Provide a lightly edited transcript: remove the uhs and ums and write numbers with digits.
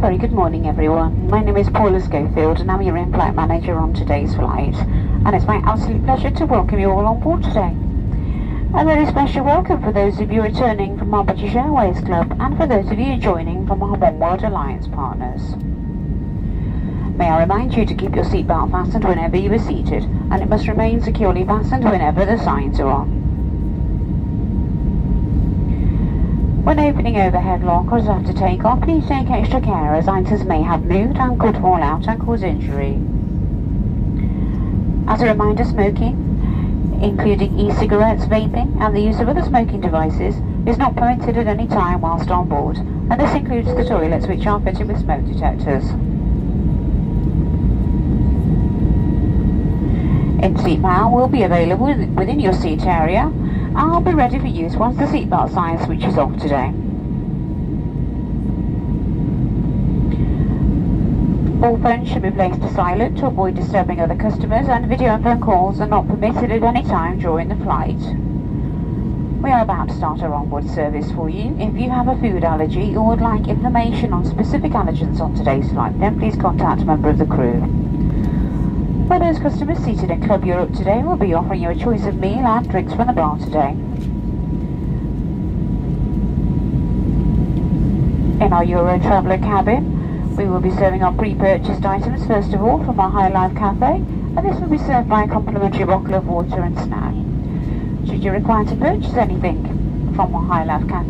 very good morning everyone. My name is Paula Schofield and I'm your in-flight manager on today's flight, and it's my absolute pleasure to welcome you all on board today. A very special welcome for those of you returning from our British Airways Club and for those of you joining from our One World Alliance partners. May I remind you to keep your seatbelt fastened whenever you are seated, and it must remain securely fastened whenever the signs are on. When opening overhead lockers after takeoff, please take extra care as items may have moved and could fall out and cause injury. As a reminder, smoking, including e-cigarettes, vaping and the use of other smoking devices, is not permitted at any time whilst on board, and this includes the toilets which are fitted with smoke detectors. In-seat mail will be available within your seat area and will be ready for use once the seatbelt sign switches off today. All phones should be placed to silent to avoid disturbing other customers, and video and phone calls are not permitted at any time during the flight. We are about to start our onboard service for you. If you have a food allergy or would like information on specific allergens on today's flight, then please contact a member of the crew. For those customers seated in Club Europe today, we'll be offering you a choice of meal and drinks from the bar today. In our Euro Traveller cabin, we will be serving our pre-purchased items first of all from our High Life Cafe, and this will be served by a complimentary bottle of water and snack. Should you require to purchase anything from our High Life Cafe,